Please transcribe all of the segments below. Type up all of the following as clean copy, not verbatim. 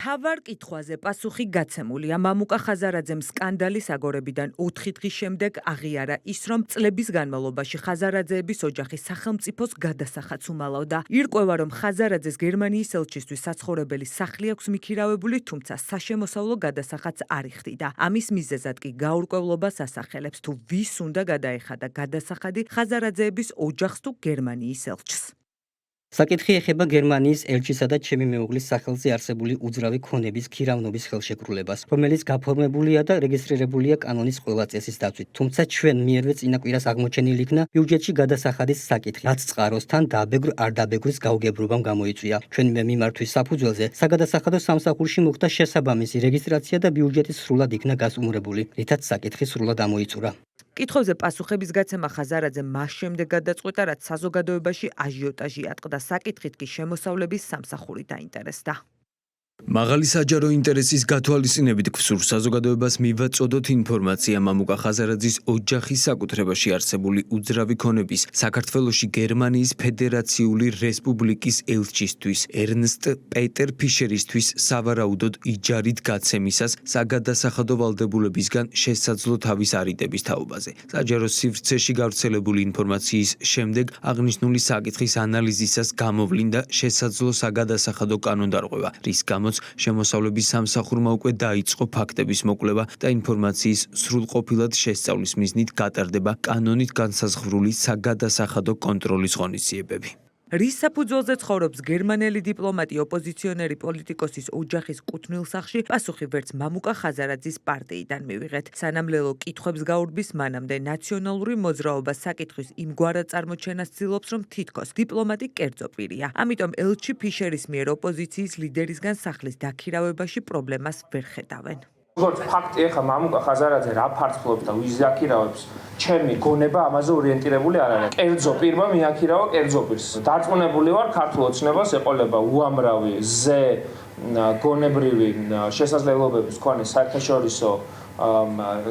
მთავარ კითხვაზე პასუხი გაცემულია. მამუკა ხაზარაძემ სკანდალის აგორებიდან 4 დღის შემდეგ აღიარა ის, რომ წლების განმავლობაში ხაზარაძეების ოჯახი სახელმწიფოს გადასახადს უმალავდა. ირკვევა, რომ ხაზარაძეს გერმანიის ელჩისთვის საცხოვრებელი სახლი აქვს მიქირავებული, თუმცა საშემოსავლო გადასახადს არ იხდიდა. ამის მიზეზად კი გაურკვევლობას ასახელებს, თუ ვის უნდა გადაეხადა გადასახადი ხაზარაძეების ოჯახს თუ გერმანიის ელჩს. საკითხი ეხება გერმანიის ელჩისა და ჩემი მეუღლის სახელზე არსებული უძრავი ქონების ქირავნობის ხელშეკრულებას, რომელიც გაფორმებულია და რეგისტრირებულია კანონის ყველა წესის დაცვით. თუმცა ჩვენ მიერვე წინა კვირას აღმოჩენილი იქნა ბიუჯეტში გადასახადის საკითხი, რაც წყაროსთან დაბეგვრ არ დაბეგვრის გაუგებრობამ გამოიწვია. ჩვენივე მიმართვის საფუძველზე საგადასახადო სამსახურში მოხდა შესაბამისი რეგისტრაცია და ბიუჯეტი სრულად იქნა გასუმრებული, რითაც საკითხი სრულად ამოიწურა. კითხვებზე პასუხების გაცემა ხაზარაძემ მას შემდეგ გადაწყვიტა, რაც საზოგადოებაში აჟიოტაჟი ატყდა. საკითხით კი შემოსავლების სამსახური დაინტერესდა. მაღალი საჯარო ინტერესის გათვალისწინებით გვსურს საზოგადოებას მივაწოდოთ ინფორმაცია მამუკა ხაზარაძის ოჯახის საკუთრებაში არსებული უძრავი ქონების საქართველოში გერმანიის ფედერაციული რესპუბლიკის ელჩისთვის ერნსტ პეტერ ფიშერისთვის სავარაუდოდ იჯარით გაცემისას საგადასახადო ვალდებულებისგან შესაძლო თავის არიდების თაობაზე. საჯარო სივრცეში გავრცელებული ინფორმაციის შემდეგ აღნიშნული საკითხის ანალიზისას გამოვლინდა შესაძლო საგადასახადო კანონდარღვევა, რის გამოც შემოსავლების სამსახურმა უკვე დაიწყო ფაქტების მოკვლევა და ინფორმაციის სრულყოფილად შესწავლის მიზნით გატარდება კანონით განსაზღვრული საგადასახადო კონტროლის ღონისძიებები. რის საფუძველზე ცხოვრობს გერმანელი დიპლომატი ოპოზიციონერი პოლიტიკოსის ოჯახის კუთვნილ სახლში, პასუხი ვერც მამუკა ხაზარაძის პარტიიდან მივიღეთ. სანამ ლელო კითხვებს გაურბის, მანამდე ნაციონალური მოძრაობა საკითხვის იმგვარად წარმოჩენას ცდილობს, რომ თითქოს დიპლომატი კერძო პირია. ამიტომ ელჩი ფიშერის მიერ ოპოზიციის ლიდერისგან სახლის დაქირავებაში პრობლემას ვერ ხედავენ. როგორც ფაქტი, ეხა მამუკა ხაზარაძე რა ფარცხლობს და ვის დაქირავებს, ჩემი გონება ამაზე ორიენტირებული არ არის. კერძო პირმა მიაქირავა კერძო პირს. დარწმუნებული ვარ, ქართულ ოცნებას ეყოლება უამრავი ზე გონებრივი შესაძლებლობების მქონე საერთაშორისო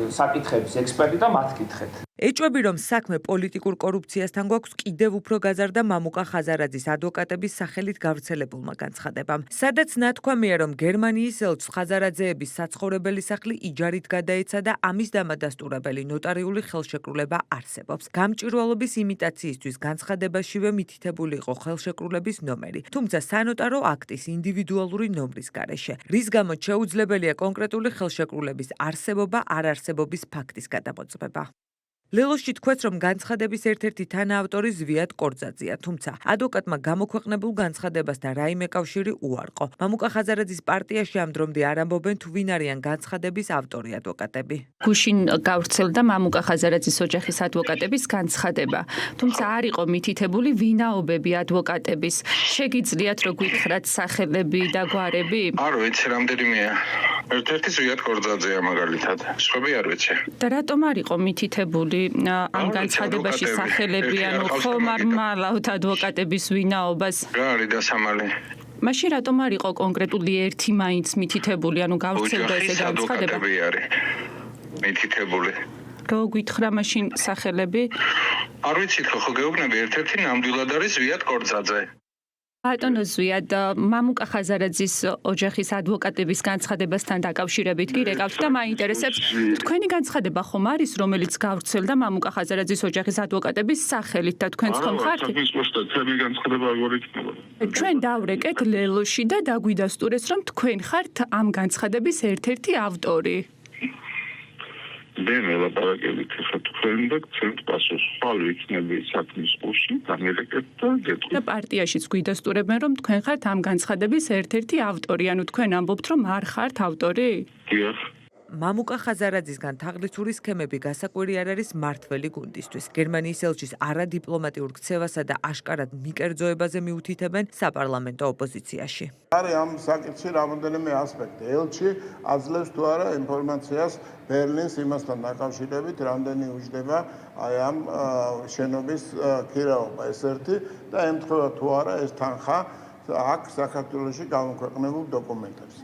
საკითხების ექსპერტი და მათ კითხეთ. ეჭვები, რომ საქმე პოლიტიკურ კორუფციასთან გვაქვს, კიდევ უფრო გაზარდა მამუკა ხაზარაძის ადვოკატების სახელით გავრცელებულმა განცხადებამ. სადაც ნათქვამია, რომ გერმანიის ელჩს ხაზარაძეების საცხოვრებელი სახლი იჯარით გადაეცა და ამის დამადასტურებელი ნოტარიული ხელშეკრულება არსებობს. გამჭვირვალობის იმიტაციისთვის განცხადებაშივე მითითებული იყო ხელშეკრულების ნომერი, თუმცა სანოტარო აქტის ინდივიდუალური ნომრის გარეშე, რის გამოც შეუძლებელია კონკრეტული ხელშეკრულების არსებობა არ-არსებობის ფაქტის გადამოწმება. ლელოში თქვეს, რომ განცხადების ერთ-ერთი თანაავტორი ზვიად კორძაძეა, თუმცა ადვოკატმა გამოქვეყნებულ განცხადებასთან რაიმე კავშირი უარყო. მამუკა ხაზარაძის პარტიაში ამ დრომდე არ ამბობენ, თუ ვინ არიან განცხადების ავტორი ადვოკატები. გუშინ გავრცელდა მამუკა ხაზარაძის ოჯახის ადვოკატების განცხადება, თუმცა არ იყო მითითებული ვინაობები ადვოკატების. შეგიძლიათ რომ გითხრათ სახელები და გვარები? არ ვიცი, რამდენიმეა. ერთ-ერთი ზვიად კორძაძეა მაგალითად. სხვები არ ვიცი. და რატომ არ იყო მითითებული ამ განცხადებაში სახელები, ანუ ხომ არ მალავთ ადვოკატების ვინაობას? რა არის დასამალი? მაშინ რატომ არ იყო კონკრეტული ერთი მაინც მითითებული, ანუ გავრცელდა ესე განცხადება? ადვოკატები არის მითითებული. რო გითხრა მაშინ სახელები? არ ვიცი, ხო გეუბნები, ერთ-ერთი ნამდვილად არის ზვიად კორძაძე. ბატონო ზვიად, მამუკა ხაზარაძის ოჯახის ადვოკატების განცხადებასთან დაკავშირებით კი რეკავთ და მაინტერესებს, თქვენი განცხადება ხომ არის, რომელიც გავრცელდა მამუკა ხაზარაძის ოჯახის ადვოკატების სახელით და თქვენც ხომ ხართ? ჩვენ დავრეკეთ ლელოში და დაგვიდასტურეს, რომ თქვენ ხართ ამ განცხადების ერთ-ერთი ავტორი. დემელაპარაკებით ხარ თქვენ და ცემთ პასუხს. ხვალ იქნები საქმის ყურში, დამერეკეთ და გეტყვით. და პარტიაშიც გვიდასტურებენ, რომ თქვენ ხართ ამ განცხადების ერთ-ერთი ავტორი, ანუ თქვენ ამბობთ, რომ არ ხართ ავტორი? დიახ. მამუკა ხაზარაძისგან თაღლითური სქემები გასაკვირი არ არის მართველი გუნდისთვის. გერმანიის ელჩის არადიპლომატიურ ქცევასა და აშკარად მიკერძოებაზე მიუთითებენ საპარლამენტო ოპოზიციაში. არის ამ საკითხში რამოდენიმე ასპექტი. ელჩი აძლევს თუ არა ინფორმაციას ბერლინს იმასთან დაკავშირებით, რამდენი უჯდება აი ამ შენობის ქირავობა, ეს ერთი და ემთხვევა თუ არა ეს თანხა აქ საქართველოში გამოქვეყნებულ დოკუმენტებს.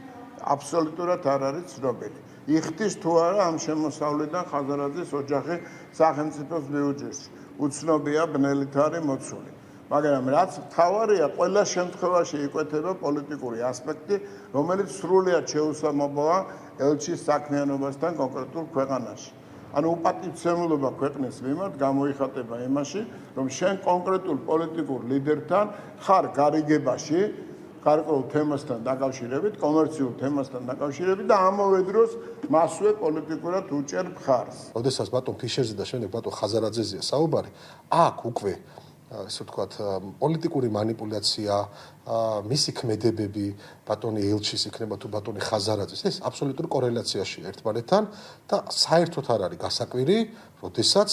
აბსოლუტურად არ არის ცნობილი. იხდის თუ არა ამ შემოსავლიდან ხაზარაძის ოჯახი სახელმწიფოს ბიუჯეტში. უცნობია ბნელით არის მოცული. მაგრამ რაც მთავარია, ყველა შემთხვევაში იკვეთება პოლიტიკური ასპექტი, რომელიც სრულიად შეუსამოა ელჩის საქმიანობასთან კონკრეტულ ქვეყანაში. ანუ უპატივცემულობა ქვეყნის მიმართ გამოიხატება იმაში, რომ შენ კონკრეტულ პოლიტიკურ ლიდერთან ხარ გარიგებაში, გარკვეულ თემასთან დაკავშირებით, კომერციულ თემასთან დაკავშირებით და ამავე დროს მასვე პოლიტიკურად უჭერ მხარს. როდესაც ბატონ ფიშერზე და შემდეგ ბატონ ხაზარაძეზეა საუბარი, აქ უკვე ასე ვთქვათ, პოლიტიკური манипуляცია, მისი ქმედებები, ბატონი ელჩის იქნება თუ ბატონი ხაზარაძის, ეს აბსოლუტურ კორელაციაშია ერთმანეთთან და საერთოდ არ არის გასაკვირი, როდესაც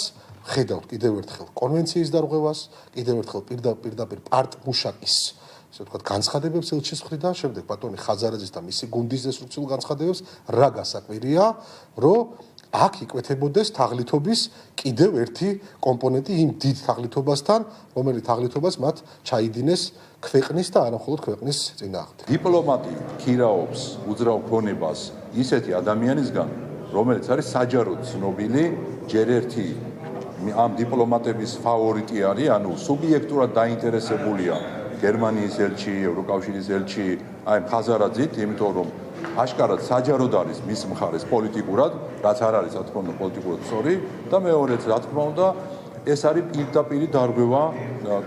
ხედავთ კიდევ ერთხელ კონვენციის დარღვევას, კიდევ ერთხელ პირდაპირ პარტ-მუშაკის ასე ვთქვათ, განცხადებებს ელჩის მხრიდან, შემდეგ ბატონი ხაზარაძის და მისი გუნდის დესტრუქციულ განცხადებებს, რა გასაკვირია, რომ აქ იკვეთებოდეს თაღლითობის კიდევ ერთი კომპონენტი იმ დიდ თაღლითობასთან, რომელიც თაღლითობას მათ ჩაიდინეს ქვეყნის და არა მხოლოდ ქვეყნის წინააღმდეგ. დიპლომატი ქირაობს უძრავ ქონებას ისეთი ადამიანისგან, რომელიც არის საჯაროდ ცნობილი, ჯერ ერთი ამ დიპლომატების ფავორიტი არის, ანუ სუბიექტურად დაინტერესებულია გერმანიის ელჩი, ევროკავშირის ელჩი, აი ხაზარაძით, იმიტომ რომ აშკარად საჯაროდ არის მის მხარეს პოლიტიკურად, რაც არ არის, რა თქმა უნდა, პოლიტიკურად სწორი და მეორეც, რა თქმა უნდა, ეს არის პირდაპირი დარღვევა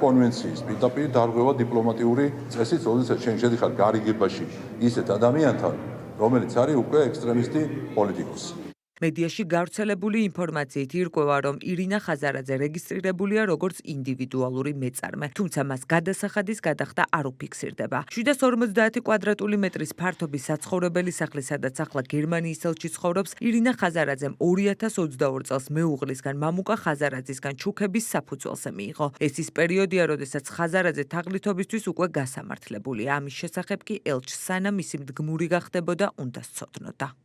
კონვენციის, პირდაპირი დარღვევა დიპლომატიური წესით, როდესაც შენ შედიხარ გარიგებაში ისეთ ადამიანთან, რომელიც არის უკვე ექსტრემისტი პოლიტიკოსი. მედიაში გავრცელებული ინფორმაციით ირკვევა, რომ ირინა ხაზარაძე რეგისტრირებულია როგორც ინდივიდუალური მეწარმე, თუმცა მას გადასახადის გადახდა არ უფიქსირდება. 750 კვადრატული მეტრის ფართობის საცხოვრებელი სახლი, სადაც ახლა გერმანიის ელჩი ცხოვრობს, ირინა ხაზარაძემ 2022 წელს მეუღლისგან მამუკა ხაზარაძისგან ჩუქების საფუძველზე მიიღო. ეს ის პერიოდია, როდესაც ხაზარაძე თაღლითობისთვის უკვე გასამართლებულია. ამის შესახებ კი ელჩს სანამ მისი მდგმური გახდებოდა, უნდა სცოდნოდა.